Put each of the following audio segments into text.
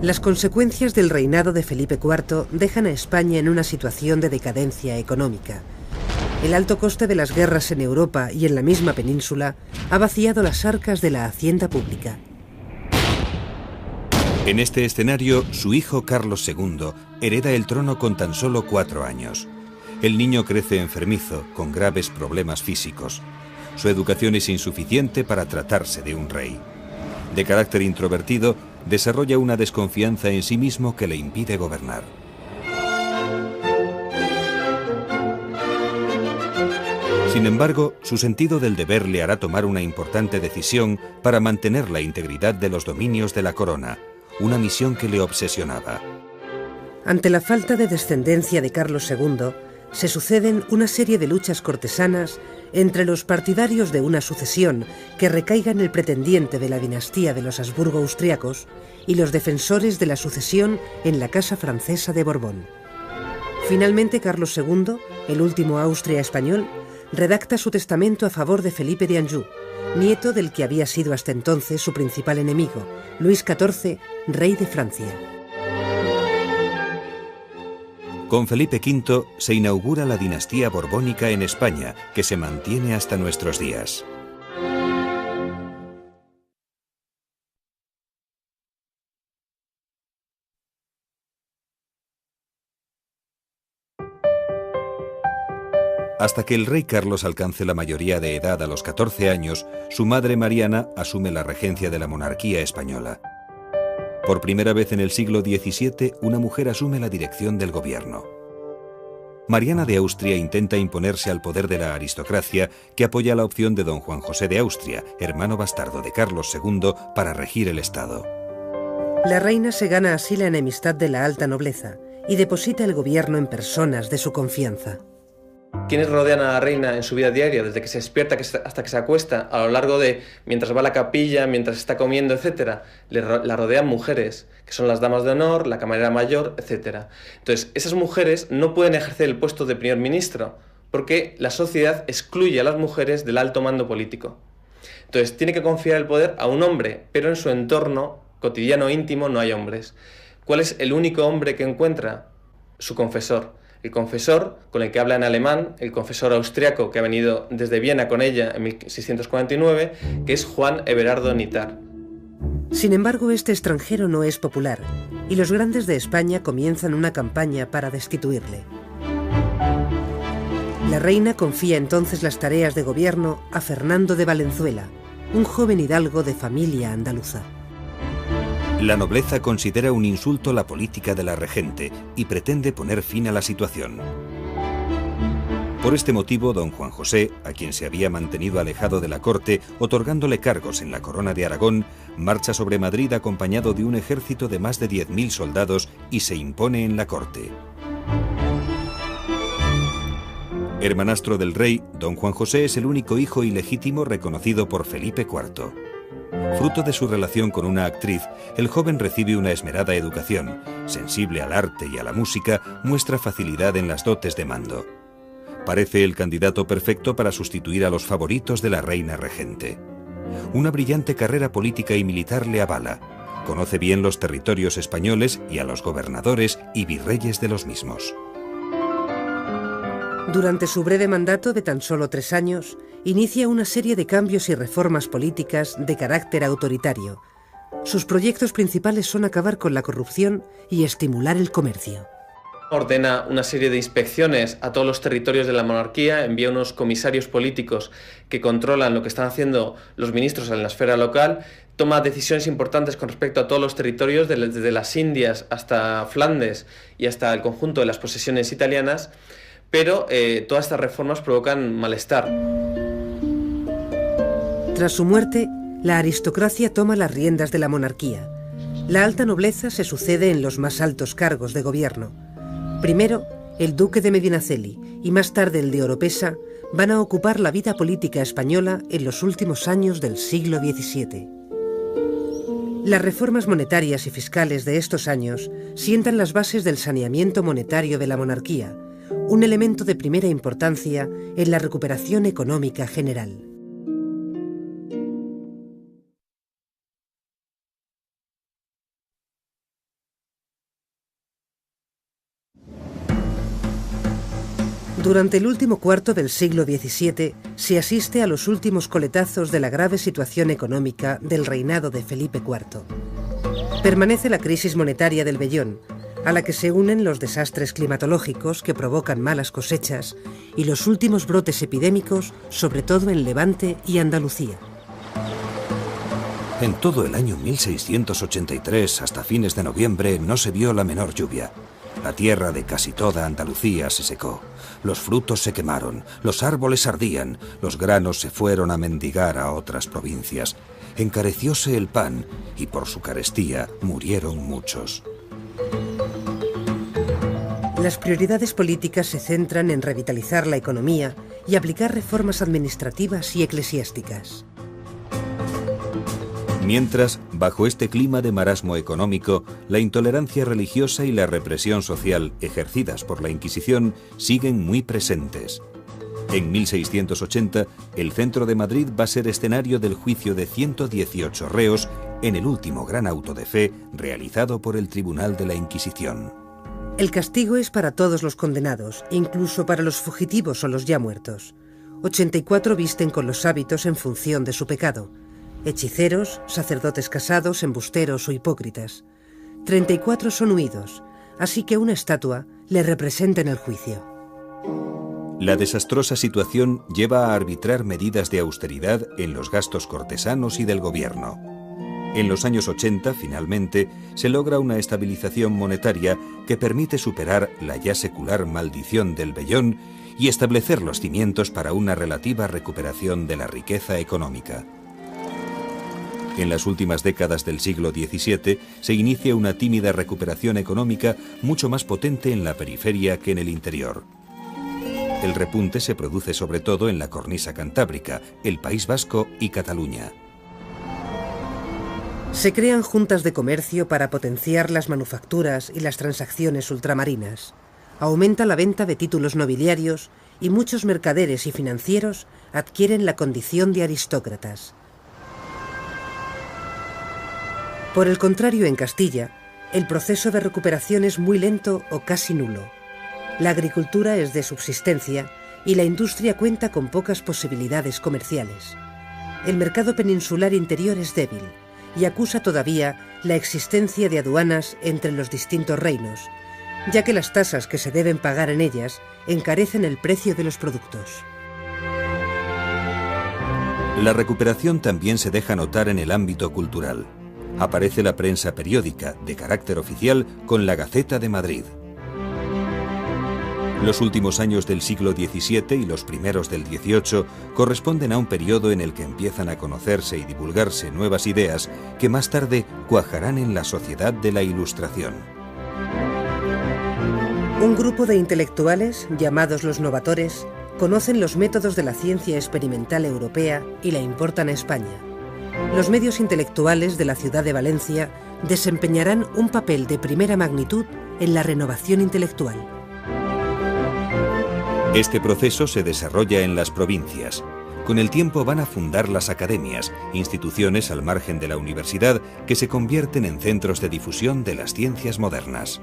Las consecuencias del reinado de Felipe IV dejan a España en una situación de decadencia económica. El alto coste de las guerras en Europa y en la misma península ha vaciado las arcas de la hacienda pública. En este escenario, su hijo Carlos II hereda el trono con tan solo 4 años. El niño crece enfermizo, con graves problemas físicos. Su educación es insuficiente para tratarse de un rey. De carácter introvertido, desarrolla una desconfianza en sí mismo que le impide gobernar. Sin embargo, su sentido del deber le hará tomar una importante decisión para mantener la integridad de los dominios de la corona, una misión que le obsesionaba. Ante la falta de descendencia de Carlos II, se suceden una serie de luchas cortesanas entre los partidarios de una sucesión que recaiga en el pretendiente de la dinastía de los Habsburgo austriacos y los defensores de la sucesión en la Casa Francesa de Borbón. Finalmente, Carlos II, el último Austria español, redacta su testamento a favor de Felipe de Anjou, nieto del que había sido hasta entonces su principal enemigo, Luis XIV, rey de Francia. Con Felipe V se inaugura la dinastía borbónica en España, que se mantiene hasta nuestros días. Hasta que el rey Carlos alcance la mayoría de edad a los 14 años, su madre Mariana asume la regencia de la monarquía española. Por primera vez en el siglo XVII, una mujer asume la dirección del gobierno. Mariana de Austria intenta imponerse al poder de la aristocracia, que apoya la opción de don Juan José de Austria, hermano bastardo de Carlos II, para regir el Estado. La reina se gana así la enemistad de la alta nobleza y deposita el gobierno en personas de su confianza. ¿Quiénes rodean a la reina en su vida diaria, desde que se despierta hasta que se acuesta, a lo largo de, mientras va a la capilla, mientras está comiendo, etcétera? La rodean mujeres, que son las damas de honor, la camarera mayor, etcétera. Entonces, esas mujeres no pueden ejercer el puesto de primer ministro, porque la sociedad excluye a las mujeres del alto mando político. Entonces, tiene que confiar el poder a un hombre, pero en su entorno cotidiano íntimo no hay hombres. ¿Cuál es el único hombre que encuentra? Su confesor. El confesor con el que habla en alemán, el confesor austriaco que ha venido desde Viena con ella en 1649, que es Juan Everardo Nitar. Sin embargo, este extranjero no es popular y los grandes de España comienzan una campaña para destituirle. La reina confía entonces las tareas de gobierno a Fernando de Valenzuela, un joven hidalgo de familia andaluza. La nobleza considera un insulto la política de la regente y pretende poner fin a la situación. Por este motivo, don Juan José, a quien se había mantenido alejado de la corte, otorgándole cargos en la corona de Aragón, marcha sobre Madrid acompañado de un ejército de más de 10.000 soldados y se impone en la corte. Hermanastro del rey, don Juan José es el único hijo ilegítimo reconocido por Felipe IV. Fruto de su relación con una actriz, el joven recibe una esmerada educación. Sensible al arte y a la música, muestra facilidad en las dotes de mando. Parece el candidato perfecto para sustituir a los favoritos de la reina regente. Una brillante carrera política y militar le avala. Conoce bien los territorios españoles y a los gobernadores y virreyes de los mismos. Durante su breve mandato de tan solo 3 años, inicia una serie de cambios y reformas políticas de carácter autoritario. Sus proyectos principales son acabar con la corrupción y estimular el comercio. Ordena una serie de inspecciones a todos los territorios de la monarquía, envía unos comisarios políticos que controlan lo que están haciendo los ministros en la esfera local, toma decisiones importantes con respecto a todos los territorios, desde las Indias hasta Flandes y hasta el conjunto de las posesiones italianas, pero todas estas reformas provocan malestar. Tras su muerte, la aristocracia toma las riendas de la monarquía. La alta nobleza se sucede en los más altos cargos de gobierno. Primero, el duque de Medinaceli y más tarde el de Oropesa van a ocupar la vida política española en los últimos años del siglo XVII. Las reformas monetarias y fiscales de estos años sientan las bases del saneamiento monetario de la monarquía, un elemento de primera importancia en la recuperación económica general. Durante el último cuarto del siglo XVII se asiste a los últimos coletazos de la grave situación económica del reinado de Felipe IV. Permanece la crisis monetaria del vellón, a la que se unen los desastres climatológicos que provocan malas cosechas y los últimos brotes epidémicos, sobre todo en Levante y Andalucía. En todo el año 1683, hasta fines de noviembre, no se vio la menor lluvia. La tierra de casi toda Andalucía se secó. Los frutos se quemaron, los árboles ardían, los granos se fueron a mendigar a otras provincias. Encarecióse el pan y por su carestía murieron muchos. Las prioridades políticas se centran en revitalizar la economía y aplicar reformas administrativas y eclesiásticas. Mientras, bajo este clima de marasmo económico, la intolerancia religiosa y la represión social ejercidas por la Inquisición siguen muy presentes. En 1680, el centro de Madrid va a ser escenario del juicio de 118 reos en el último gran auto de fe realizado por el Tribunal de la Inquisición. El castigo es para todos los condenados, incluso para los fugitivos o los ya muertos. 84 visten con los hábitos en función de su pecado. Hechiceros, sacerdotes casados, embusteros o hipócritas. 34 son huidos, así que una estatua le representa en el juicio. La desastrosa situación lleva a arbitrar medidas de austeridad en los gastos cortesanos y del gobierno. En los años 80, finalmente, se logra una estabilización monetaria que permite superar la ya secular maldición del vellón y establecer los cimientos para una relativa recuperación de la riqueza económica. En las últimas décadas del siglo XVII se inicia una tímida recuperación económica mucho más potente en la periferia que en el interior. El repunte se produce sobre todo en la cornisa cantábrica, el País Vasco y Cataluña. Se crean juntas de comercio para potenciar las manufacturas y las transacciones ultramarinas. Aumenta la venta de títulos nobiliarios y muchos mercaderes y financieros adquieren la condición de aristócratas. Por el contrario, en Castilla, el proceso de recuperación es muy lento o casi nulo. La agricultura es de subsistencia y la industria cuenta con pocas posibilidades comerciales. El mercado peninsular interior es débil y acusa todavía la existencia de aduanas entre los distintos reinos, ya que las tasas que se deben pagar en ellas encarecen el precio de los productos. La recuperación también se deja notar en el ámbito cultural. Aparece la prensa periódica, de carácter oficial, con la Gaceta de Madrid. Los últimos años del siglo XVII y los primeros del XVIII corresponden a un periodo en el que empiezan a conocerse y divulgarse nuevas ideas que más tarde cuajarán en la sociedad de la Ilustración. Un grupo de intelectuales, llamados los novatores, conocen los métodos de la ciencia experimental europea y la importan a España. Los medios intelectuales de la ciudad de Valencia desempeñarán un papel de primera magnitud en la renovación intelectual. Este proceso se desarrolla en las provincias. Con el tiempo van a fundar las academias, instituciones al margen de la universidad que se convierten en centros de difusión de las ciencias modernas.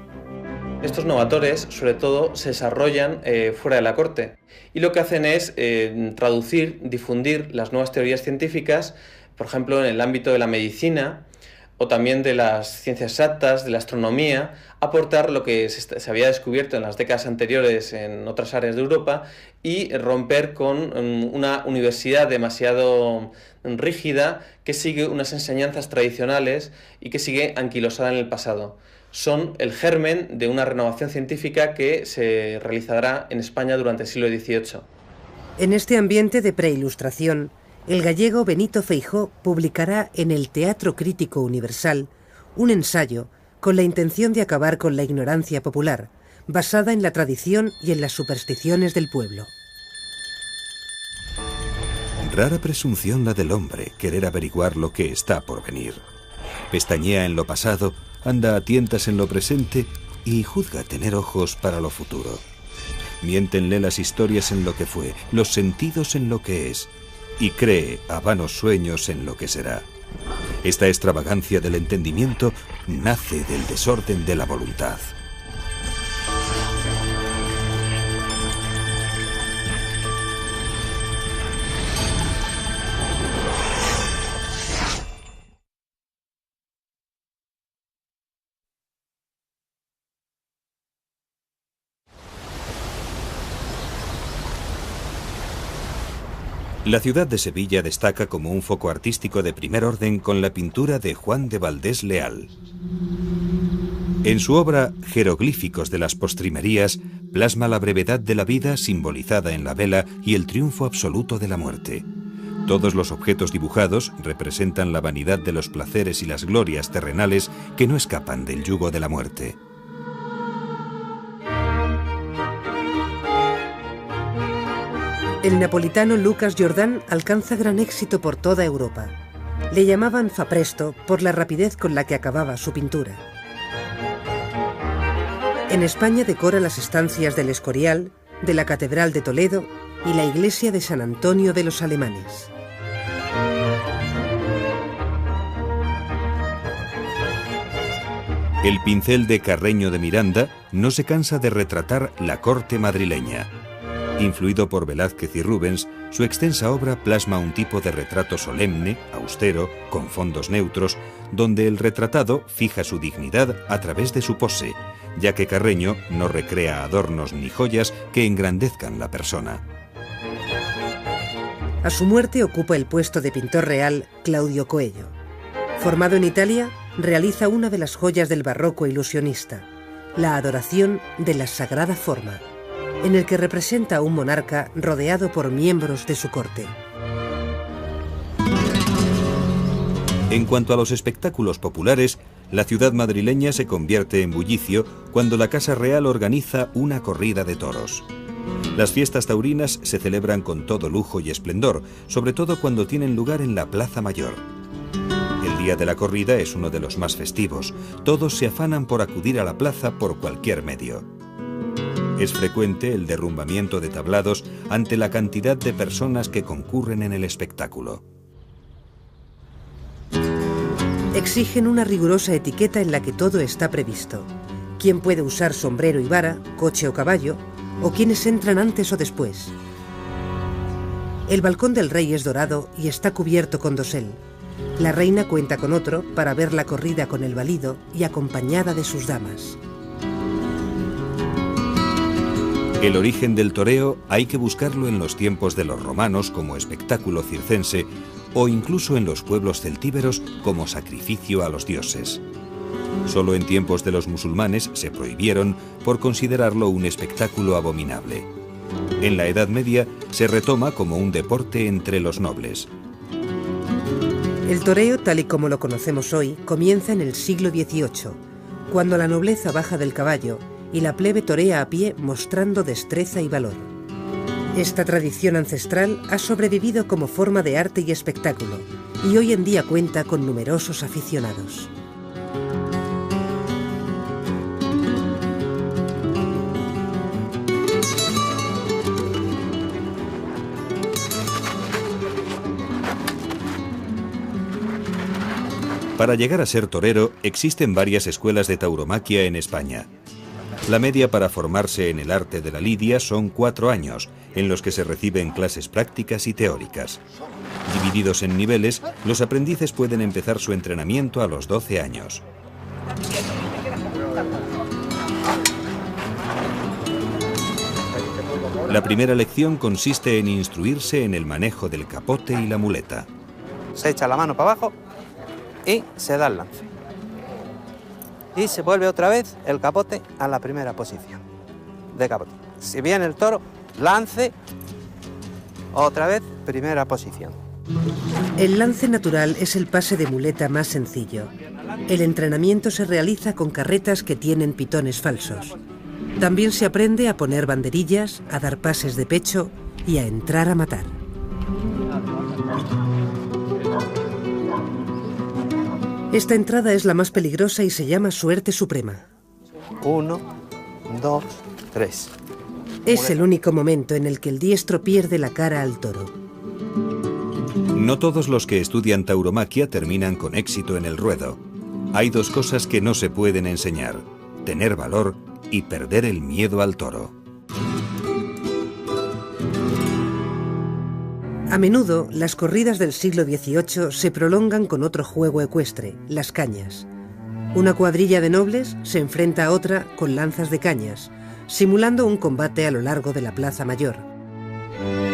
Estos novatores, sobre todo, se desarrollan fuera de la corte y lo que hacen es traducir, difundir las nuevas teorías científicas, por ejemplo, en el ámbito de la medicina o también de las ciencias exactas, de la astronomía, aportar lo que se había descubierto en las décadas anteriores en otras áreas de Europa y romper con una universidad demasiado rígida que sigue unas enseñanzas tradicionales y que sigue anquilosada en el pasado. Son el germen de una renovación científica que se realizará en España durante el siglo XVIII. En este ambiente de preilustración, el gallego Benito Feijóo publicará en el Teatro Crítico Universal un ensayo con la intención de acabar con la ignorancia popular, basada en la tradición y en las supersticiones del pueblo. Rara presunción la del hombre, querer averiguar lo que está por venir. Pestañea en lo pasado, anda a tientas en lo presente y juzga tener ojos para lo futuro. Miéntenle las historias en lo que fue, los sentidos en lo que es, y cree a vanos sueños en lo que será. Esta extravagancia del entendimiento nace del desorden de la voluntad. La ciudad de Sevilla destaca como un foco artístico de primer orden con la pintura de Juan de Valdés Leal. En su obra Jeroglíficos de las postrimerías, plasma la brevedad de la vida simbolizada en la vela y el triunfo absoluto de la muerte. Todos los objetos dibujados representan la vanidad de los placeres y las glorias terrenales que no escapan del yugo de la muerte. El napolitano Lucas Jordán alcanza gran éxito por toda Europa. Le llamaban fa presto por la rapidez con la que acababa su pintura. En España decora las estancias del Escorial, de la Catedral de Toledo y la iglesia de San Antonio de los Alemanes. El pincel de Carreño de Miranda no se cansa de retratar la corte madrileña. Influido por Velázquez y Rubens, su extensa obra plasma un tipo de retrato solemne, austero, con fondos neutros, donde el retratado fija su dignidad a través de su pose, ya que Carreño no recrea adornos ni joyas que engrandezcan la persona. A su muerte ocupa el puesto de pintor real Claudio Coello. Formado en Italia, realiza una de las joyas del barroco ilusionista, la Adoración de la Sagrada Forma, en el que representa a un monarca rodeado por miembros de su corte. En cuanto a los espectáculos populares, la ciudad madrileña se convierte en bullicio cuando la Casa Real organiza una corrida de toros. Las fiestas taurinas se celebran con todo lujo y esplendor, sobre todo cuando tienen lugar en la Plaza Mayor. El día de la corrida es uno de los más festivos. Todos se afanan por acudir a la plaza por cualquier medio. Es frecuente el derrumbamiento de tablados ante la cantidad de personas que concurren en el espectáculo. Exigen una rigurosa etiqueta en la que todo está previsto. Quién puede usar sombrero y vara, coche o caballo, o quiénes entran antes o después. El balcón del rey es dorado y está cubierto con dosel. La reina cuenta con otro para ver la corrida con el valido y acompañada de sus damas. El origen del toreo hay que buscarlo en los tiempos de los romanos como espectáculo circense o incluso en los pueblos celtíberos como sacrificio a los dioses. Solo en tiempos de los musulmanes se prohibieron por considerarlo un espectáculo abominable. En la Edad Media se retoma como un deporte entre los nobles. El toreo, tal y como lo conocemos hoy, comienza en el siglo XVIII, cuando la nobleza baja del caballo y la plebe torea a pie mostrando destreza y valor. Esta tradición ancestral ha sobrevivido como forma de arte y espectáculo, y hoy en día cuenta con numerosos aficionados. Para llegar a ser torero existen varias escuelas de tauromaquia en España. La media para formarse en el arte de la lidia son 4 años, en los que se reciben clases prácticas y teóricas. Divididos en niveles, los aprendices pueden empezar su entrenamiento a los 12 años. La primera lección consiste en instruirse en el manejo del capote y la muleta. Se echa la mano para abajo y se da el lance. Y se vuelve otra vez el capote a la primera posición de capote. Si viene el toro, lance, otra vez primera posición. El lance natural es el pase de muleta más sencillo. El entrenamiento se realiza con carretas que tienen pitones falsos. También se aprende a poner banderillas, a dar pases de pecho y a entrar a matar. Esta entrada es la más peligrosa y se llama suerte suprema. 1, 2, 3. Es el único momento en el que el diestro pierde la cara al toro. No todos los que estudian tauromaquia terminan con éxito en el ruedo. Hay 2 cosas que no se pueden enseñar: tener valor y perder el miedo al toro. A menudo, las corridas del siglo XVIII se prolongan con otro juego ecuestre, las cañas. Una cuadrilla de nobles se enfrenta a otra con lanzas de cañas, simulando un combate a lo largo de la Plaza Mayor.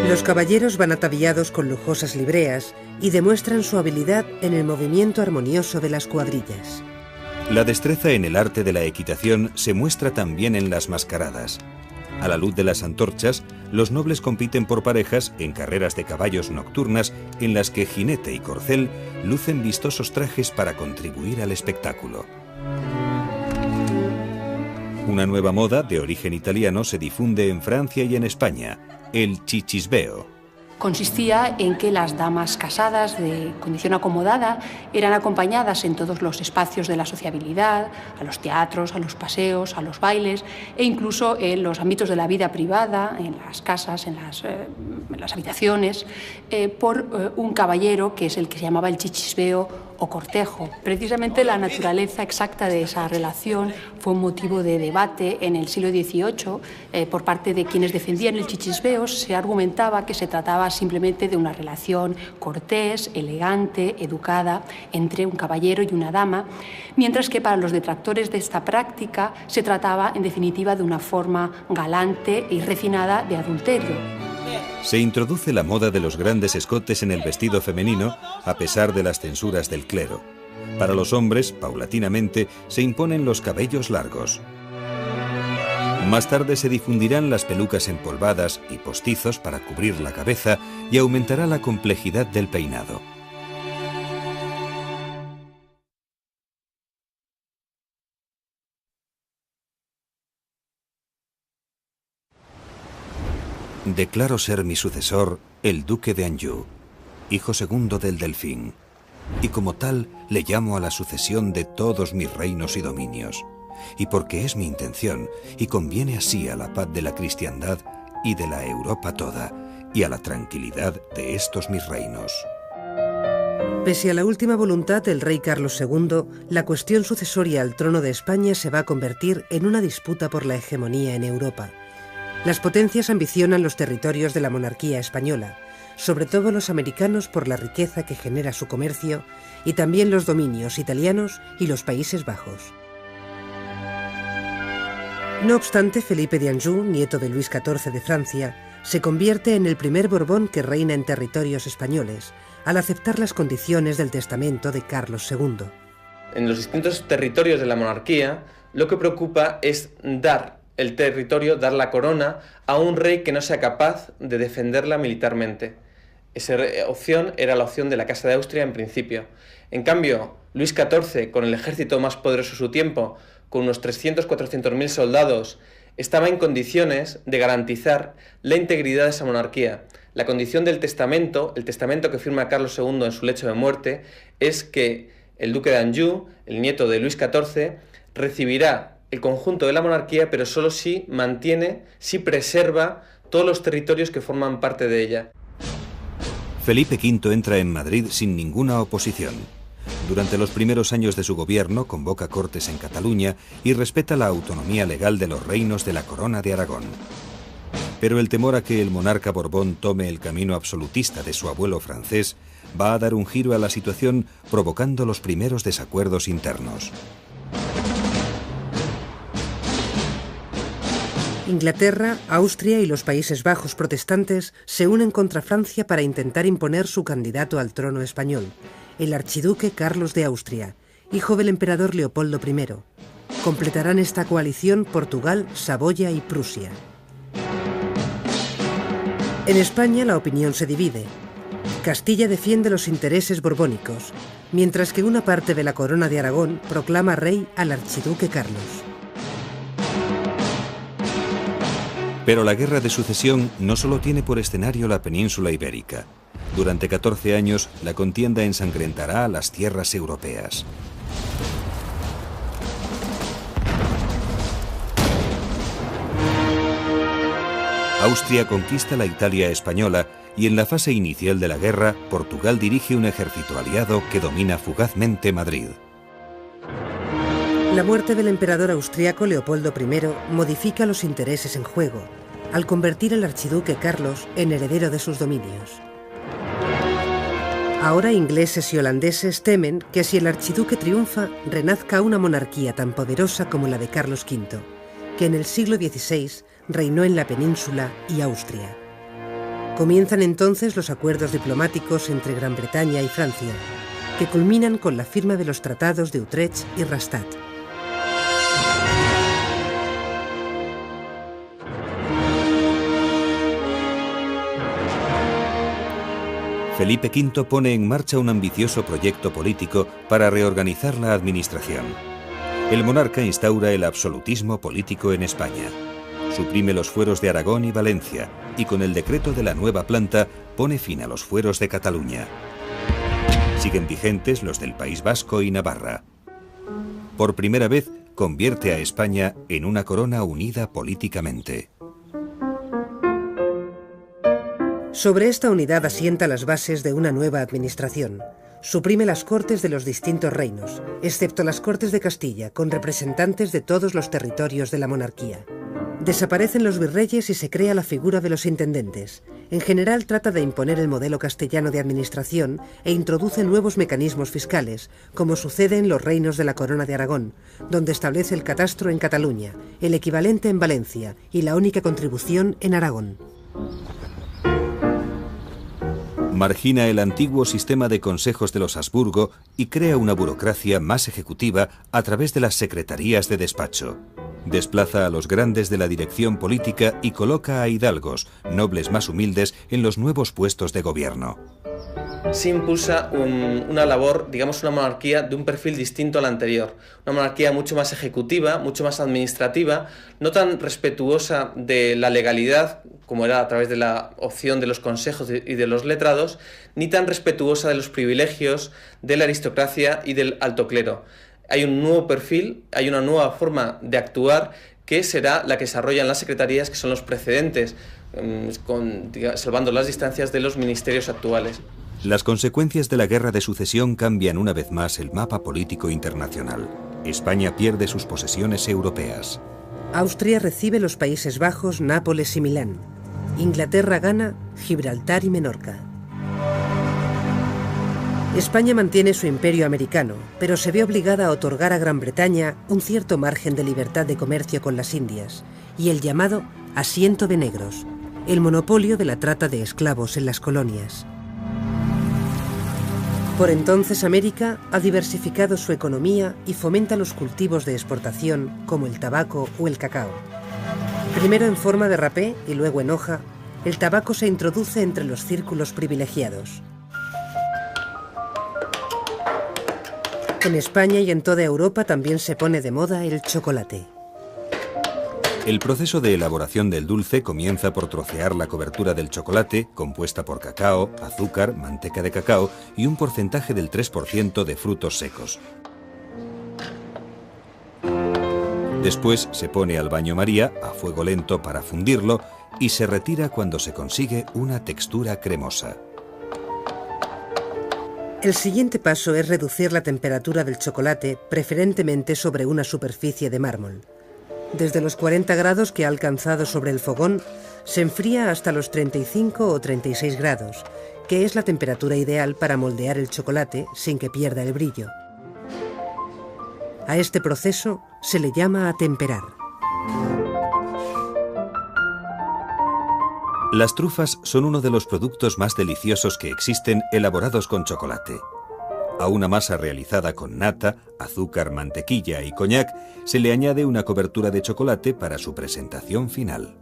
Los caballeros van ataviados con lujosas libreas y demuestran su habilidad en el movimiento armonioso de las cuadrillas. La destreza en el arte de la equitación se muestra también en las mascaradas. A la luz de las antorchas, los nobles compiten por parejas en carreras de caballos nocturnas en las que jinete y corcel lucen vistosos trajes para contribuir al espectáculo. Una nueva moda de origen italiano se difunde en Francia y en España, el chichisbeo. Consistía en que las damas casadas de condición acomodada eran acompañadas en todos los espacios de la sociabilidad, a los teatros, a los paseos, a los bailes e incluso en los ámbitos de la vida privada, en las casas, en las habitaciones, por un caballero que es el que se llamaba el chichisbeo o cortejo. Precisamente la naturaleza exacta de esa relación fue un motivo de debate en el siglo XVIII por parte de quienes defendían el chichisbeo. Se argumentaba que se trataba simplemente de una relación cortés, elegante, educada entre un caballero y una dama, mientras que para los detractores de esta práctica se trataba en definitiva de una forma galante y refinada de adulterio. Se introduce la moda de los grandes escotes en el vestido femenino a pesar de las censuras del clero. Para los hombres, paulatinamente, se imponen los cabellos largos. Más tarde se difundirán las pelucas empolvadas y postizos para cubrir la cabeza y aumentará la complejidad del peinado. Declaro ser mi sucesor el duque de Anjou, hijo segundo del Delfín, y como tal le llamo a la sucesión de todos mis reinos y dominios, y porque es mi intención y conviene así a la paz de la cristiandad y de la Europa toda, y a la tranquilidad de estos mis reinos. Pese a la última voluntad del rey Carlos II, la cuestión sucesoria al trono de España se va a convertir en una disputa por la hegemonía en Europa. Las potencias ambicionan los territorios de la monarquía española, sobre todo los americanos por la riqueza que genera su comercio, y también los dominios italianos y los Países Bajos. No obstante, Felipe de Anjou, nieto de Luis XIV de Francia, se convierte en el primer Borbón que reina en territorios españoles, al aceptar las condiciones del testamento de Carlos II. En los distintos territorios de la monarquía, lo que preocupa es dar el territorio, dar la corona a un rey que no sea capaz de defenderla militarmente. Esa opción era la opción de la Casa de Austria en principio. En cambio, Luis XIV, con el ejército más poderoso de su tiempo, con unos 300-400.000 soldados, estaba en condiciones de garantizar la integridad de esa monarquía. La condición del testamento, el testamento que firma Carlos II en su lecho de muerte, es que el duque de Anjou, el nieto de Luis XIV, recibirá el conjunto de la monarquía, pero solo si mantiene, si preserva todos los territorios que forman parte de ella. Felipe V entra en Madrid sin ninguna oposición. Durante los primeros años de su gobierno convoca cortes en Cataluña y respeta la autonomía legal de los reinos de la Corona de Aragón. Pero el temor a que el monarca Borbón tome el camino absolutista de su abuelo francés va a dar un giro a la situación, provocando los primeros desacuerdos internos. Inglaterra, Austria y los Países Bajos protestantes se unen contra Francia para intentar imponer su candidato al trono español, el archiduque Carlos de Austria, hijo del emperador Leopoldo I. Completarán esta coalición Portugal, Saboya y Prusia. En España la opinión se divide. Castilla defiende los intereses borbónicos, mientras que una parte de la corona de Aragón proclama rey al archiduque Carlos. Pero la guerra de sucesión no solo tiene por escenario la península ibérica. Durante 14 años, la contienda ensangrentará a las tierras europeas. Austria conquista la Italia española y en la fase inicial de la guerra, Portugal dirige un ejército aliado que domina fugazmente Madrid. La muerte del emperador austriaco Leopoldo I modifica los intereses en juego, al convertir al archiduque Carlos en heredero de sus dominios. Ahora ingleses y holandeses temen que si el archiduque triunfa, renazca una monarquía tan poderosa como la de Carlos V, que en el siglo XVI reinó en la península y Austria. Comienzan entonces los acuerdos diplomáticos entre Gran Bretaña y Francia, que culminan con la firma de los tratados de Utrecht y Rastatt. Felipe V pone en marcha un ambicioso proyecto político para reorganizar la administración. El monarca instaura el absolutismo político en España. Suprime los fueros de Aragón y Valencia y con el decreto de la nueva planta pone fin a los fueros de Cataluña. Siguen vigentes los del País Vasco y Navarra. Por primera vez convierte a España en una corona unida políticamente. Sobre esta unidad asienta las bases de una nueva administración. Suprime las cortes de los distintos reinos, excepto las Cortes de Castilla, con representantes de todos los territorios de la monarquía. Desaparecen los virreyes y se crea la figura de los intendentes. En general trata de imponer el modelo castellano de administración e introduce nuevos mecanismos fiscales, como sucede en los reinos de la Corona de Aragón, donde establece el catastro en Cataluña, el equivalente en Valencia y la única contribución en Aragón. Margina el antiguo sistema de consejos de los Habsburgo y crea una burocracia más ejecutiva a través de las secretarías de despacho. Desplaza a los grandes de la dirección política y coloca a hidalgos, nobles más humildes, en los nuevos puestos de gobierno. Se impulsa una labor, digamos una monarquía de un perfil distinto al anterior. Una monarquía mucho más ejecutiva, mucho más administrativa, no tan respetuosa de la legalidad, como era a través de la opción de los consejos y de los letrados, ni tan respetuosa de los privilegios de la aristocracia y del alto clero. Hay un nuevo perfil, hay una nueva forma de actuar que será la que desarrollan las secretarías, que son los precedentes, salvando las distancias de los ministerios actuales. Las consecuencias de la Guerra de Sucesión cambian una vez más el mapa político internacional. España pierde sus posesiones europeas. Austria recibe los Países Bajos, Nápoles y Milán. Inglaterra gana Gibraltar y Menorca. España mantiene su imperio americano, pero se ve obligada a otorgar a Gran Bretaña un cierto margen de libertad de comercio con las Indias y el llamado asiento de negros, el monopolio de la trata de esclavos en las colonias. Por entonces América ha diversificado su economía y fomenta los cultivos de exportación como el tabaco o el cacao. Primero en forma de rapé y luego en hoja, el tabaco se introduce entre los círculos privilegiados. En España y en toda Europa también se pone de moda el chocolate. El proceso de elaboración del dulce comienza por trocear la cobertura del chocolate, compuesta por cacao, azúcar, manteca de cacao y un porcentaje del 3% de frutos secos. Después se pone al baño María a fuego lento para fundirlo y se retira cuando se consigue una textura cremosa. El siguiente paso es reducir la temperatura del chocolate, preferentemente sobre una superficie de mármol. Desde los 40 grados que ha alcanzado sobre el fogón, se enfría hasta los 35 o 36 grados, que es la temperatura ideal para moldear el chocolate sin que pierda el brillo. A este proceso se le llama atemperar. Las trufas son uno de los productos más deliciosos que existen elaborados con chocolate. A una masa realizada con nata, azúcar, mantequilla y coñac se le añade una cobertura de chocolate para su presentación final.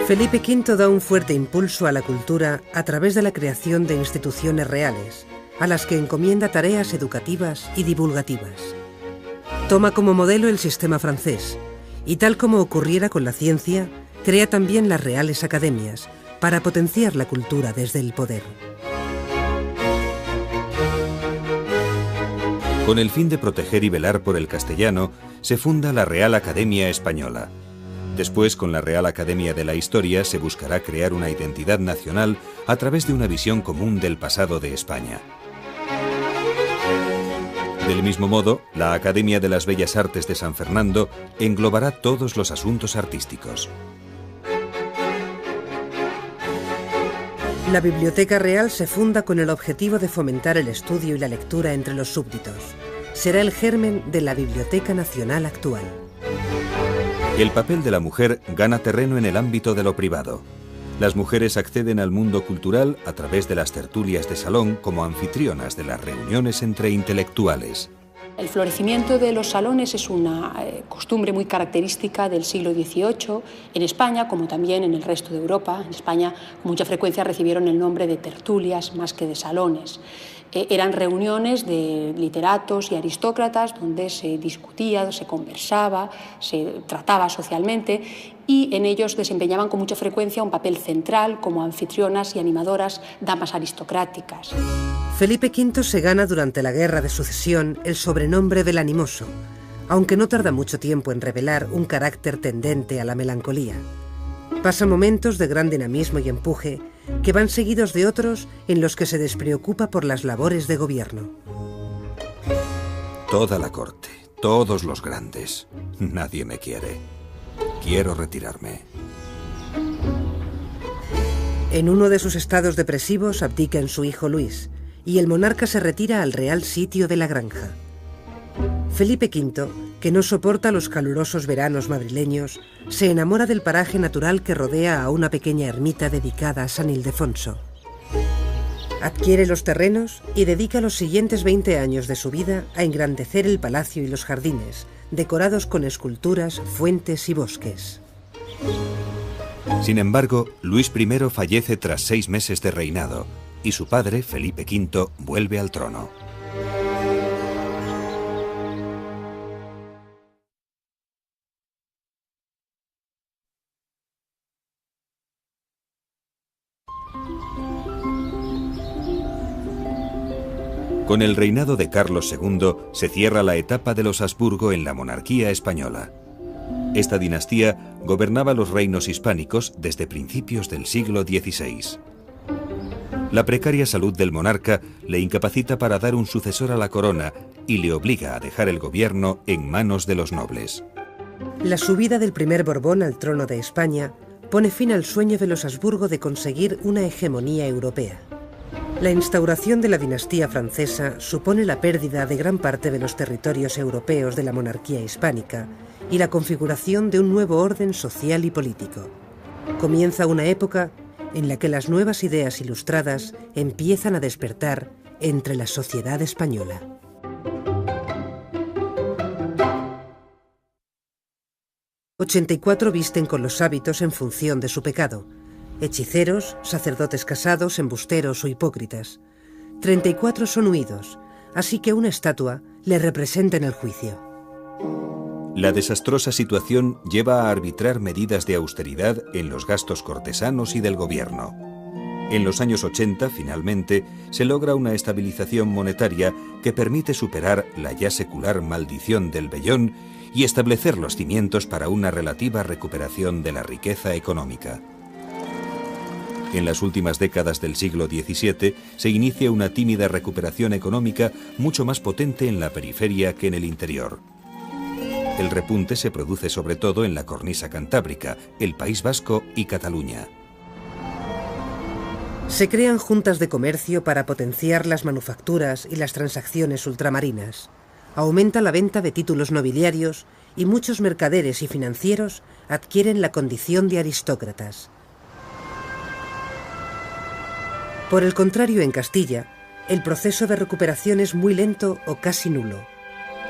Felipe V da un fuerte impulso a la cultura a través de la creación de instituciones reales, a las que encomienda tareas educativas y divulgativas. Toma como modelo el sistema francés, y tal como ocurriera con la ciencia, crea también las reales academias, para potenciar la cultura desde el poder. Con el fin de proteger y velar por el castellano, se funda la Real Academia Española. Después, con la Real Academia de la Historia, se buscará crear una identidad nacional a través de una visión común del pasado de España. Del mismo modo, la Academia de las Bellas Artes de San Fernando englobará todos los asuntos artísticos. La Biblioteca Real se funda con el objetivo de fomentar el estudio y la lectura entre los súbditos. Será el germen de la Biblioteca Nacional actual. El papel de la mujer gana terreno en el ámbito de lo privado. Las mujeres acceden al mundo cultural a través de las tertulias de salón como anfitrionas de las reuniones entre intelectuales. El florecimiento de los salones es una costumbre muy característica del siglo XVIII en España, como también en el resto de Europa. En España, con mucha frecuencia recibieron el nombre de tertulias más que de salones. Eran reuniones de literatos y aristócratas donde se discutía, se conversaba, se trataba socialmente y en ellos desempeñaban con mucha frecuencia un papel central como anfitrionas y animadoras damas aristocráticas. Felipe V se gana durante la Guerra de Sucesión el sobrenombre del Animoso, aunque no tarda mucho tiempo en revelar un carácter tendente a la melancolía. Pasa momentos de gran dinamismo y empuje que van seguidos de otros en los que se despreocupa por las labores de gobierno. Toda la corte, todos los grandes. Nadie me quiere. Quiero retirarme. En uno de sus estados depresivos abdica en su hijo Luis, y el monarca se retira al Real Sitio de la Granja. Felipe V, que no soporta los calurosos veranos madrileños, se enamora del paraje natural que rodea a una pequeña ermita dedicada a San Ildefonso. Adquiere los terrenos y dedica los siguientes 20 años de su vida a engrandecer el palacio y los jardines, decorados con esculturas, fuentes y bosques. Sin embargo, Luis I fallece tras 6 meses de reinado y su padre, Felipe V, vuelve al trono. Con el reinado de Carlos II se cierra la etapa de los Habsburgo en la monarquía española. Esta dinastía gobernaba los reinos hispánicos desde principios del siglo XVI. La precaria salud del monarca le incapacita para dar un sucesor a la corona y le obliga a dejar el gobierno en manos de los nobles. La subida del primer Borbón al trono de España pone fin al sueño de los Habsburgo de conseguir una hegemonía europea. La instauración de la dinastía francesa supone la pérdida de gran parte de los territorios europeos de la monarquía hispánica y la configuración de un nuevo orden social y político. Comienza una época en la que las nuevas ideas ilustradas empiezan a despertar entre la sociedad española. «84 visten con los hábitos en función de su pecado. Hechiceros, sacerdotes casados, embusteros o hipócritas. 34 son huidos, así que una estatua le representa en el juicio». La desastrosa situación lleva a arbitrar medidas de austeridad en los gastos cortesanos y del gobierno. En los años 80, finalmente, se logra una estabilización monetaria que permite superar la ya secular maldición del vellón y establecer los cimientos para una relativa recuperación de la riqueza económica. En las últimas décadas del siglo XVII se inicia una tímida recuperación económica mucho más potente en la periferia que en el interior. El repunte se produce sobre todo en la cornisa cantábrica, el País Vasco y Cataluña. Se crean juntas de comercio para potenciar las manufacturas y las transacciones ultramarinas. Aumenta la venta de títulos nobiliarios y muchos mercaderes y financieros adquieren la condición de aristócratas. Por el contrario, en Castilla, el proceso de recuperación es muy lento o casi nulo.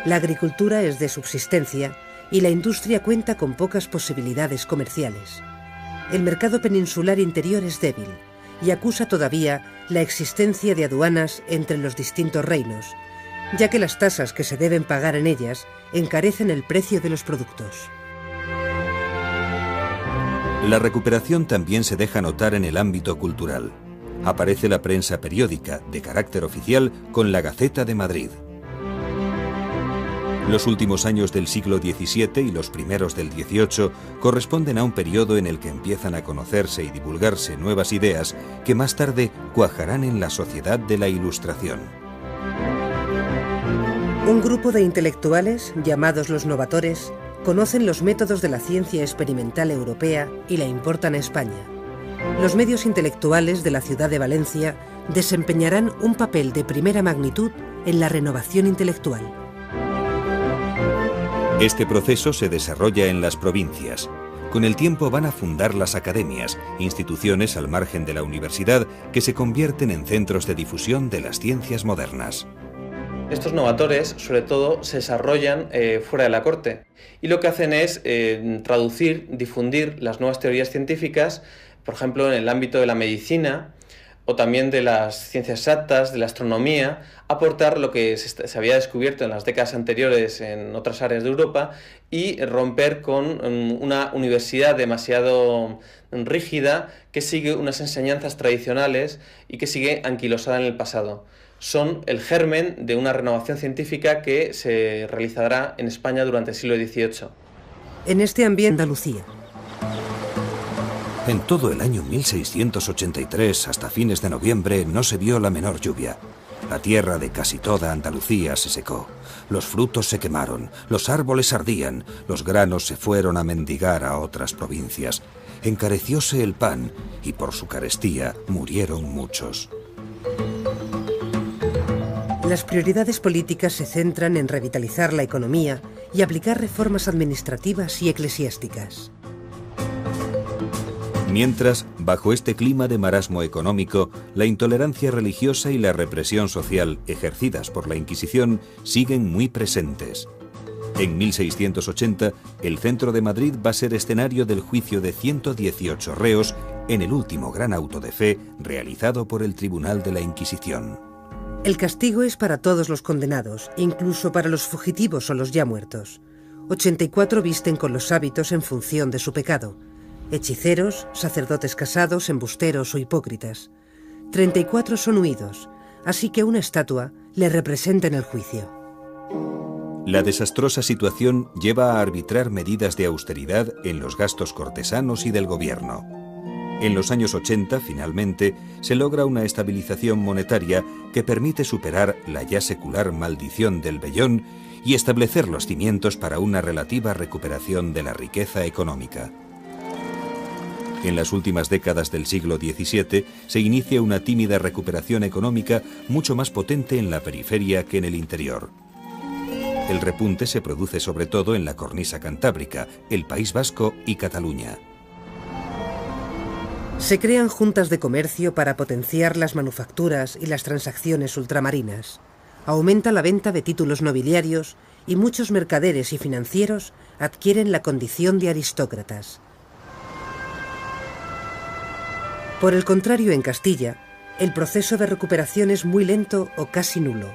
La agricultura es de subsistencia y la industria cuenta con pocas posibilidades comerciales. El mercado peninsular interior es débil y acusa todavía la existencia de aduanas entre los distintos reinos, ya que las tasas que se deben pagar en ellas encarecen el precio de los productos. La recuperación también se deja notar en el ámbito cultural. Aparece la prensa periódica, de carácter oficial, con la Gaceta de Madrid. Los últimos años del siglo XVII y los primeros del XVIII corresponden a un periodo en el que empiezan a conocerse y divulgarse nuevas ideas que más tarde cuajarán en la sociedad de la Ilustración. Un grupo de intelectuales, llamados los novatores, conocen los métodos de la ciencia experimental europea y la importan a España. Los medios intelectuales de la ciudad de Valencia desempeñarán un papel de primera magnitud en la renovación intelectual. Este proceso se desarrolla en las provincias. Con el tiempo van a fundar las academias, instituciones al margen de la universidad que se convierten en centros de difusión de las ciencias modernas. Estos novatores, sobre todo, se desarrollan fuera de la corte y lo que hacen es traducir, difundir las nuevas teorías científicas, por ejemplo, en el ámbito de la medicina o también de las ciencias exactas, de la astronomía, aportar lo que se había descubierto en las décadas anteriores en otras áreas de Europa y romper con una universidad demasiado rígida que sigue unas enseñanzas tradicionales y que sigue anquilosada en el pasado. Son el germen de una renovación científica que se realizará en España durante el siglo XVIII. En este ambiente, Andalucía. En todo el año 1683, hasta fines de noviembre, no se vio la menor lluvia. La tierra de casi toda Andalucía se secó. Los frutos se quemaron, los árboles ardían, los granos se fueron a mendigar a otras provincias. Encarecióse el pan y por su carestía murieron muchos. Las prioridades políticas se centran en revitalizar la economía y aplicar reformas administrativas y eclesiásticas. Mientras, bajo este clima de marasmo económico, la intolerancia religiosa y la represión social ejercidas por la Inquisición siguen muy presentes. En 1680, el centro de Madrid va a ser escenario del juicio de 118 reos en el último gran auto de fe realizado por el Tribunal de la Inquisición. El castigo es para todos los condenados, incluso para los fugitivos o los ya muertos. 84 visten con los hábitos en función de su pecado. Hechiceros, sacerdotes casados, embusteros o hipócritas. 34 son huidos, así que una estatua le representa en el juicio. La desastrosa situación lleva a arbitrar medidas de austeridad en los gastos cortesanos y del gobierno. En los años 80, finalmente, se logra una estabilización monetaria que permite superar la ya secular maldición del vellón y establecer los cimientos para una relativa recuperación de la riqueza económica. En las últimas décadas del siglo XVII se inicia una tímida recuperación económica mucho más potente en la periferia que en el interior. El repunte se produce sobre todo en la cornisa cantábrica, el País Vasco y Cataluña. Se crean juntas de comercio para potenciar las manufacturas y las transacciones ultramarinas. Aumenta la venta de títulos nobiliarios y muchos mercaderes y financieros adquieren la condición de aristócratas. Por el contrario, en Castilla, el proceso de recuperación es muy lento o casi nulo.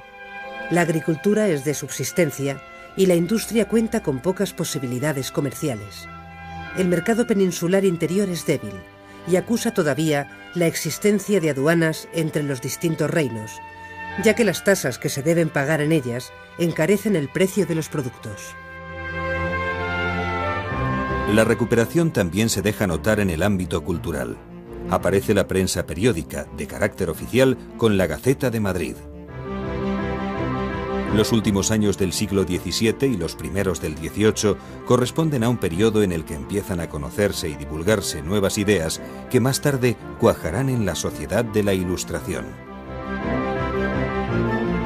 La agricultura es de subsistencia y la industria cuenta con pocas posibilidades comerciales. El mercado peninsular interior es débil y acusa todavía la existencia de aduanas entre los distintos reinos, ya que las tasas que se deben pagar en ellas encarecen el precio de los productos. La recuperación también se deja notar en el ámbito cultural. Aparece la prensa periódica, de carácter oficial, con la Gaceta de Madrid. Los últimos años del siglo XVII y los primeros del XVIII corresponden a un periodo en el que empiezan a conocerse y divulgarse nuevas ideas que más tarde cuajarán en la sociedad de la Ilustración.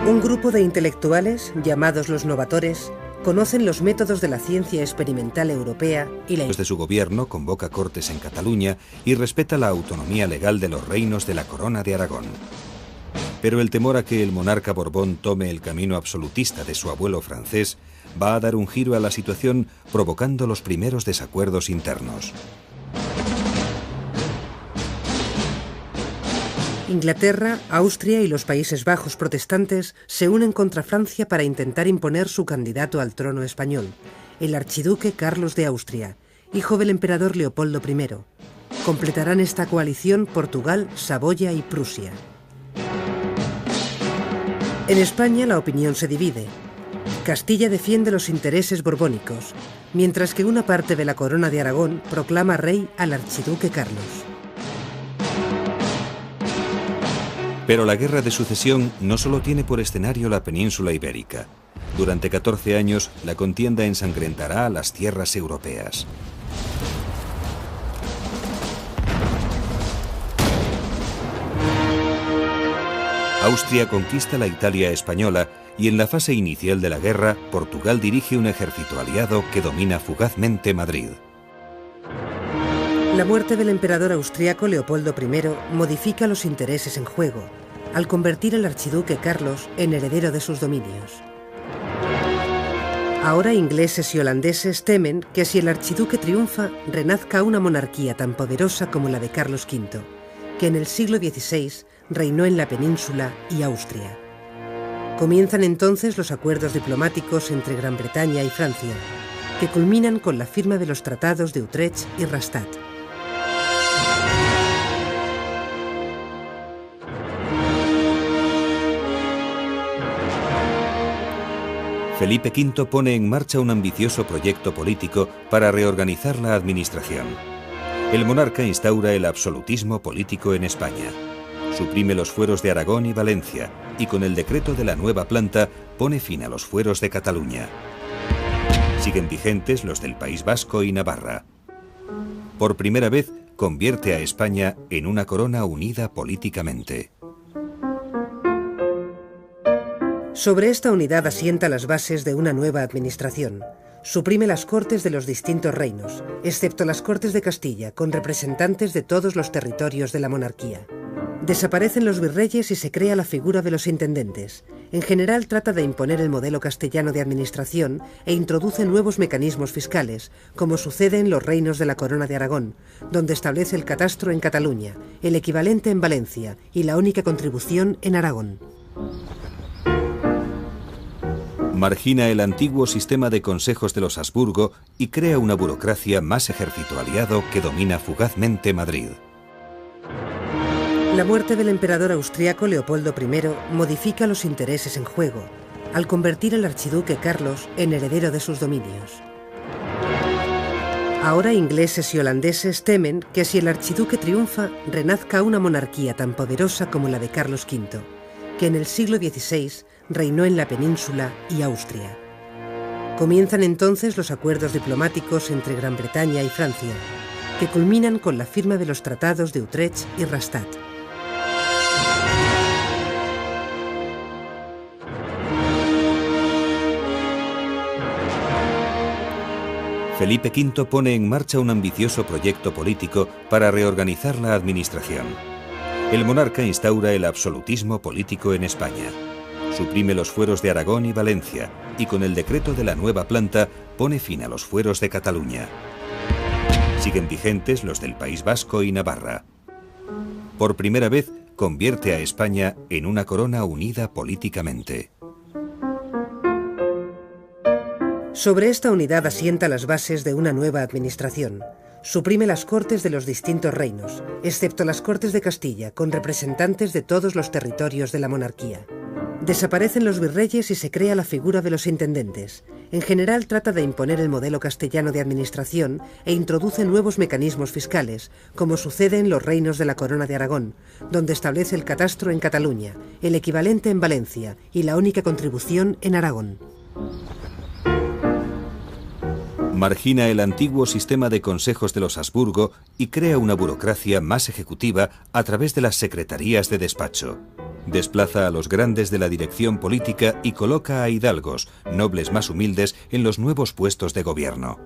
Un grupo de intelectuales, llamados los novatores, conocen los métodos de la ciencia experimental europea y Desde su gobierno convoca cortes en Cataluña y respeta la autonomía legal de los reinos de la Corona de Aragón. Pero el temor a que el monarca Borbón tome el camino absolutista de su abuelo francés va a dar un giro a la situación, provocando los primeros desacuerdos internos. Inglaterra, Austria y los Países Bajos protestantes se unen contra Francia para intentar imponer su candidato al trono español, el archiduque Carlos de Austria, hijo del emperador Leopoldo I. Completarán esta coalición Portugal, Saboya y Prusia. En España la opinión se divide. Castilla defiende los intereses borbónicos, mientras que una parte de la Corona de Aragón proclama rey al archiduque Carlos. Pero la Guerra de Sucesión no solo tiene por escenario la península ibérica. Durante 14 años, la contienda ensangrentará a las tierras europeas. Austria conquista la Italia española y en la fase inicial de la guerra, Portugal dirige un ejército aliado que domina fugazmente Madrid. La muerte del emperador austriaco Leopoldo I modifica los intereses en juego, al convertir al archiduque Carlos en heredero de sus dominios. Ahora ingleses y holandeses temen que si el archiduque triunfa, renazca una monarquía tan poderosa como la de Carlos V, que en el siglo XVI reinó en la península y Austria. Comienzan entonces los acuerdos diplomáticos entre Gran Bretaña y Francia, que culminan con la firma de los tratados de Utrecht y Rastatt. Felipe V pone en marcha un ambicioso proyecto político para reorganizar la administración. El monarca instaura el absolutismo político en España. Suprime los fueros de Aragón y Valencia y con el decreto de la nueva planta pone fin a los fueros de Cataluña. Siguen vigentes los del País Vasco y Navarra. Por primera vez convierte a España en una corona unida políticamente. Sobre esta unidad asienta las bases de una nueva administración. Suprime las cortes de los distintos reinos, excepto las Cortes de Castilla, con representantes de todos los territorios de la monarquía. Desaparecen los virreyes y se crea la figura de los intendentes. En general trata de imponer el modelo castellano de administración e introduce nuevos mecanismos fiscales, como sucede en los reinos de la Corona de Aragón, donde establece el catastro en Cataluña, el equivalente en Valencia y la única contribución en Aragón. Margina el antiguo sistema de consejos de los Habsburgo y crea una burocracia más ejército aliado que domina fugazmente Madrid. La muerte del emperador austriaco Leopoldo I modifica los intereses en juego, al convertir al archiduque Carlos en heredero de sus dominios. Ahora ingleses y holandeses temen que si el archiduque triunfa, renazca una monarquía tan poderosa como la de Carlos V, que en el siglo XVI reinó en la península y Austria. Comienzan entonces los acuerdos diplomáticos entre Gran Bretaña y Francia, que culminan con la firma de los tratados de Utrecht y Rastatt. Felipe V pone en marcha un ambicioso proyecto político para reorganizar la administración. El monarca instaura el absolutismo político en España. Suprime los fueros de Aragón y Valencia y con el decreto de la nueva planta pone fin a los fueros de Cataluña. Siguen vigentes los del País Vasco y Navarra. Por primera vez convierte a España en una corona unida políticamente. Sobre esta unidad asienta las bases de una nueva administración. Suprime las cortes de los distintos reinos, excepto las Cortes de Castilla, con representantes de todos los territorios de la monarquía. Desaparecen los virreyes y se crea la figura de los intendentes. En general trata de imponer el modelo castellano de administración e introduce nuevos mecanismos fiscales, como sucede en los reinos de la Corona de Aragón, donde establece el catastro en Cataluña, el equivalente en Valencia y la única contribución en Aragón. Margina el antiguo sistema de consejos de los Habsburgo y crea una burocracia más ejecutiva a través de las secretarías de despacho. Desplaza a los grandes de la dirección política y coloca a hidalgos, nobles más humildes, en los nuevos puestos de gobierno.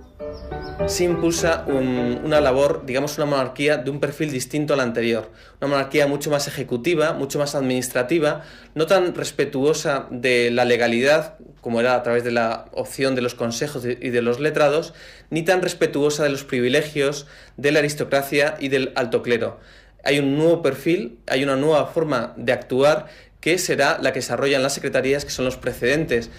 Se impulsa una labor, digamos una monarquía de un perfil distinto al anterior. Una monarquía mucho más ejecutiva, mucho más administrativa, no tan respetuosa de la legalidad, como era a través de la opción de los consejos y de los letrados, ni tan respetuosa de los privilegios de la aristocracia y del alto clero. Hay un nuevo perfil, hay una nueva forma de actuar que será la que desarrollan las secretarías, que son los precedentes,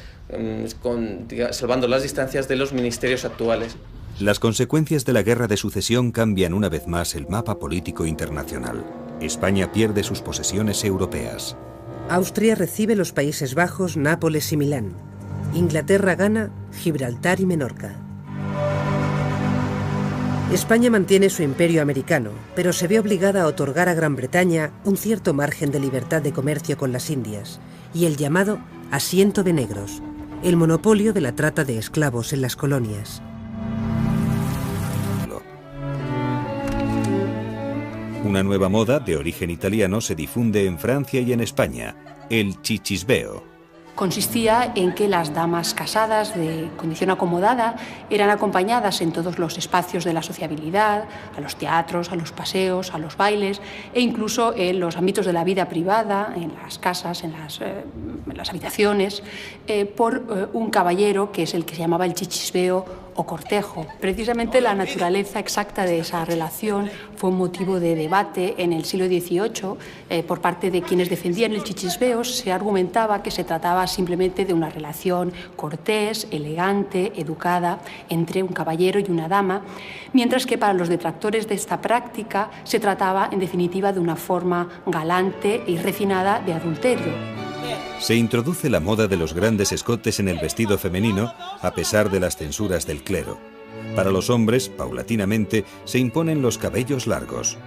salvando las distancias de los ministerios actuales. Las consecuencias de la guerra de sucesión cambian una vez más el mapa político internacional. España pierde sus posesiones europeas. Austria recibe los Países Bajos, Nápoles y Milán. Inglaterra gana Gibraltar y Menorca. España mantiene su imperio americano, pero se ve obligada a otorgar a Gran Bretaña un cierto margen de libertad de comercio con las Indias y el llamado asiento de negros, el monopolio de la trata de esclavos en las colonias. Una nueva moda de origen italiano se difunde en Francia y en España, el chichisbeo. Consistía en que las damas casadas de condición acomodada eran acompañadas en todos los espacios de la sociabilidad, a los teatros, a los paseos, a los bailes e incluso en los ámbitos de la vida privada, en las casas, en las habitaciones, por un caballero que es el que se llamaba el chichisbeo o cortejo. Precisamente la naturaleza exacta de esa relación fue un motivo de debate en el siglo XVIII por parte de quienes defendían el chichisbeo. Se argumentaba que se trataba simplemente de una relación cortés, elegante, educada entre un caballero y una dama, mientras que para los detractores de esta práctica se trataba en definitiva de una forma galante y refinada de adulterio. Se introduce la moda de los grandes escotes en el vestido femenino a pesar de las censuras del clero. Para los hombres, paulatinamente, se imponen los cabellos largos.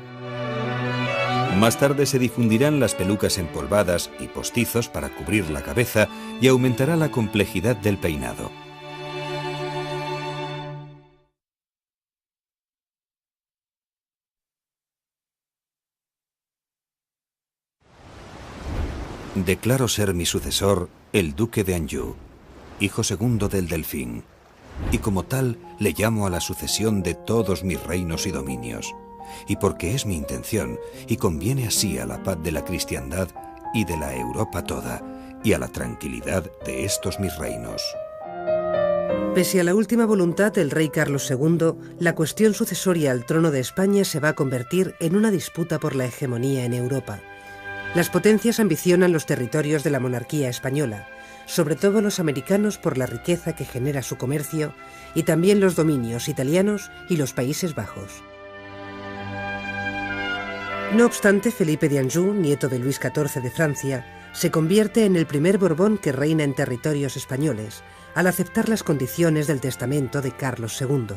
Más tarde se difundirán las pelucas empolvadas y postizos para cubrir la cabeza y aumentará la complejidad del peinado. Declaro ser mi sucesor el duque de Anjou, hijo segundo del Delfín, y como tal le llamo a la sucesión de todos mis reinos y dominios, y porque es mi intención y conviene así a la paz de la cristiandad y de la Europa toda, y a la tranquilidad de estos mis reinos. Pese a la última voluntad del rey Carlos II, la cuestión sucesoria al trono de España se va a convertir en una disputa por la hegemonía en Europa. Las potencias ambicionan los territorios de la monarquía española, sobre todo los americanos por la riqueza que genera su comercio y también los dominios italianos y los Países Bajos. No obstante, Felipe de Anjou, nieto de Luis XIV de Francia, se convierte en el primer Borbón que reina en territorios españoles, al aceptar las condiciones del testamento de Carlos II.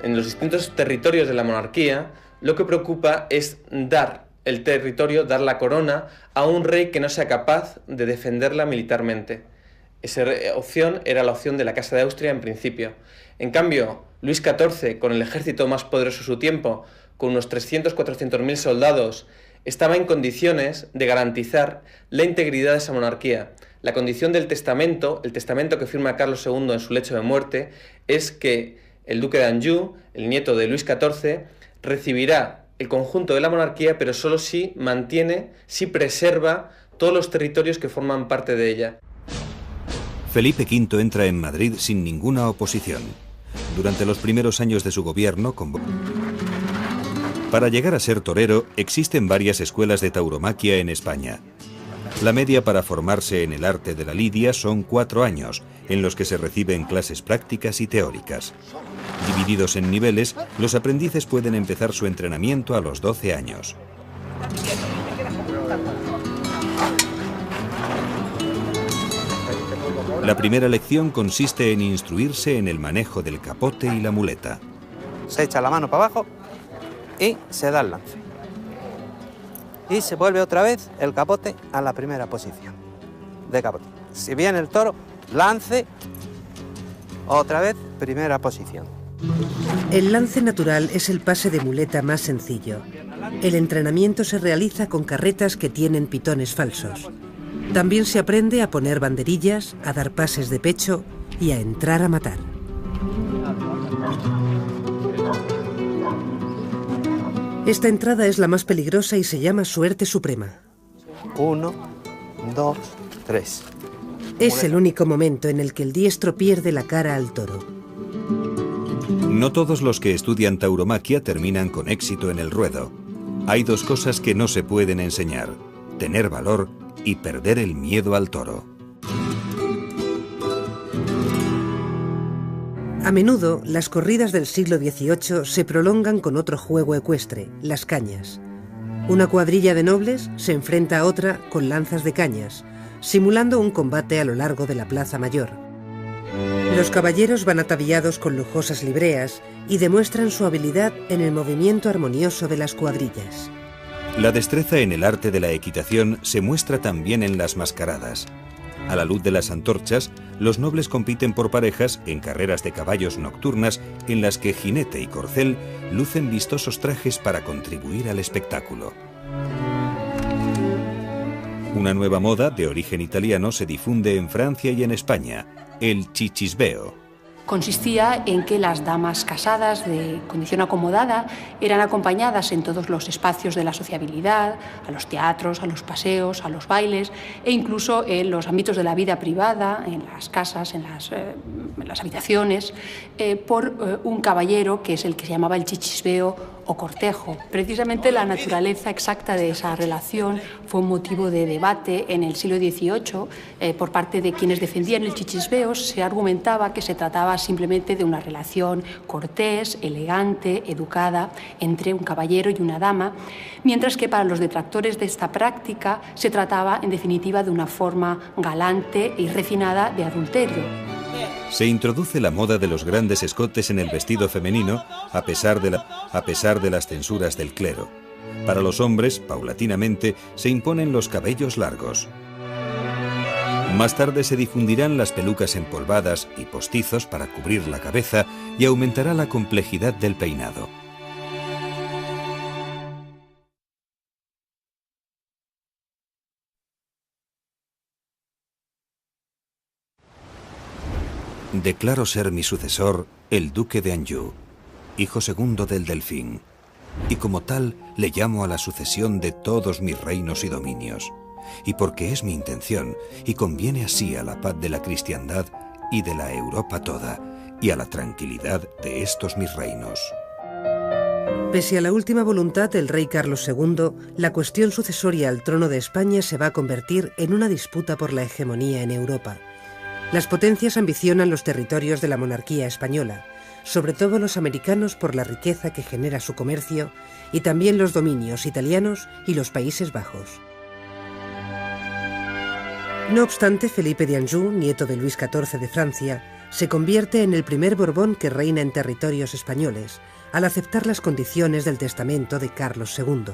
En los distintos territorios de la monarquía, lo que preocupa es dar el territorio, dar la corona a un rey que no sea capaz de defenderla militarmente. Esa opción era la opción de la Casa de Austria en principio. En cambio, Luis XIV, con el ejército más poderoso de su tiempo, con unos 300-400.000 soldados, estaba en condiciones de garantizar la integridad de esa monarquía. La condición del testamento, el testamento que firma Carlos II en su lecho de muerte, es que el duque de Anjou, el nieto de Luis XIV, recibirá el conjunto de la monarquía, pero solo si mantiene, si preserva todos los territorios que forman parte de ella. Felipe V entra en Madrid sin ninguna oposición. Durante los primeros años de su gobierno, para llegar a ser torero, existen varias escuelas de tauromaquia en España. La media para formarse en el arte de la lidia son 4 años, en los que se reciben clases prácticas y teóricas. Divididos en niveles, los aprendices pueden empezar su entrenamiento a los 12 años. La primera lección consiste en instruirse en el manejo del capote y la muleta. Se echa la mano para abajo y se da el lance. Y se vuelve otra vez el capote a la primera posición de capote. Si viene el toro, lance, otra vez primera posición. El lance natural es el pase de muleta más sencillo. El entrenamiento se realiza con carretas que tienen pitones falsos. También se aprende a poner banderillas, a dar pases de pecho y a entrar a matar. Esta entrada es la más peligrosa y se llama suerte suprema. 1, 2, 3. Es el único momento en el que el diestro pierde la cara al toro. No todos los que estudian tauromaquia terminan con éxito en el ruedo. Hay 2 cosas que no se pueden enseñar: tener valor y perder el miedo al toro. A menudo, las corridas del siglo XVIII se prolongan con otro juego ecuestre, las cañas. Una cuadrilla de nobles se enfrenta a otra con lanzas de cañas, simulando un combate a lo largo de la Plaza Mayor. Los caballeros van ataviados con lujosas libreas y demuestran su habilidad en el movimiento armonioso de las cuadrillas. La destreza en el arte de la equitación se muestra también en las mascaradas. A la luz de las antorchas, los nobles compiten por parejas en carreras de caballos nocturnas en las que jinete y corcel lucen vistosos trajes para contribuir al espectáculo. Una nueva moda de origen italiano se difunde en Francia y en España, el chichisbeo. Consistía en que las damas casadas de condición acomodada eran acompañadas en todos los espacios de la sociabilidad, a los teatros, a los paseos, a los bailes e incluso en los ámbitos de la vida privada, en las casas, en las habitaciones, por un caballero que es el que se llamaba el chichisbeo o cortejo. Precisamente la naturaleza exacta de esa relación fue un motivo de debate en el siglo XVIII por parte de quienes defendían el chichisbeo. Se argumentaba que se trataba simplemente de una relación cortés, elegante, educada entre un caballero y una dama, mientras que para los detractores de esta práctica se trataba en definitiva de una forma galante y refinada de adulterio. Se introduce la moda de los grandes escotes en el vestido femenino a pesar de las censuras del clero. Para los hombres, paulatinamente, se imponen los cabellos largos. Más tarde se difundirán las pelucas empolvadas y postizos para cubrir la cabeza y aumentará la complejidad del peinado. Declaro ser mi sucesor el duque de Anjou, hijo segundo del Delfín, y como tal le llamo a la sucesión de todos mis reinos y dominios, y porque es mi intención y conviene así a la paz de la cristiandad y de la Europa toda, y a la tranquilidad de estos mis reinos. Pese a la última voluntad del rey Carlos II, la cuestión sucesoria al trono de España se va a convertir en una disputa por la hegemonía en Europa. Las potencias ambicionan los territorios de la monarquía española, sobre todo los americanos por la riqueza que genera su comercio y también los dominios italianos y los Países Bajos. No obstante, Felipe de Anjou, nieto de Luis XIV de Francia, se convierte en el primer Borbón que reina en territorios españoles, al aceptar las condiciones del testamento de Carlos II.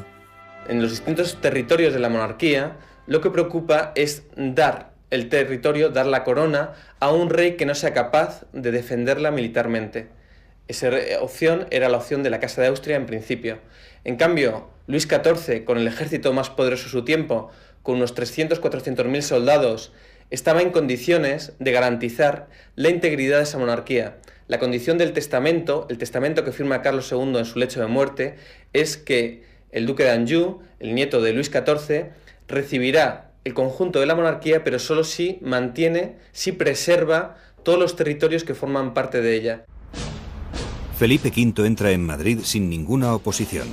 En los distintos territorios de la monarquía, lo que preocupa es dar el territorio, dar la corona a un rey que no sea capaz de defenderla militarmente. Esa opción era la opción de la Casa de Austria en principio. En cambio, Luis XIV, con el ejército más poderoso de su tiempo, con unos 300-400.000 soldados, estaba en condiciones de garantizar la integridad de esa monarquía. La condición del testamento, el testamento que firma Carlos II en su lecho de muerte, es que el duque de Anjou, el nieto de Luis XIV, recibirá el conjunto de la monarquía, pero solo si mantiene, si preserva todos los territorios que forman parte de ella. Felipe V entra en Madrid sin ninguna oposición.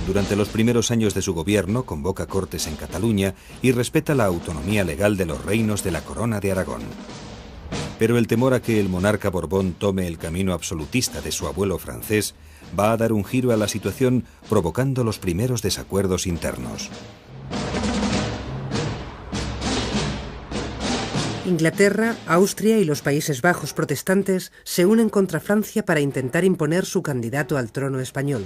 Durante los primeros años de su gobierno convoca cortes en Cataluña y respeta la autonomía legal de los reinos de la Corona de Aragón. Pero el temor a que el monarca Borbón tome el camino absolutista de su abuelo francés va a dar un giro a la situación, provocando los primeros desacuerdos internos. Inglaterra, Austria y los Países Bajos protestantes se unen contra Francia para intentar imponer su candidato al trono español,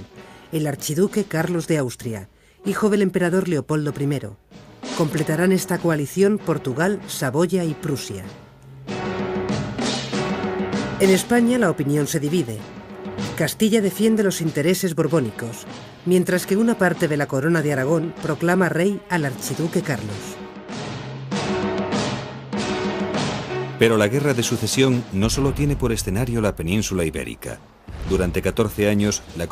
el archiduque Carlos de Austria, hijo del emperador Leopoldo I. Completarán esta coalición Portugal, Saboya y Prusia. En España la opinión se divide. Castilla defiende los intereses borbónicos, mientras que una parte de la corona de Aragón proclama rey al archiduque Carlos. Pero la guerra de sucesión no solo tiene por escenario la península ibérica. Durante 14 años, la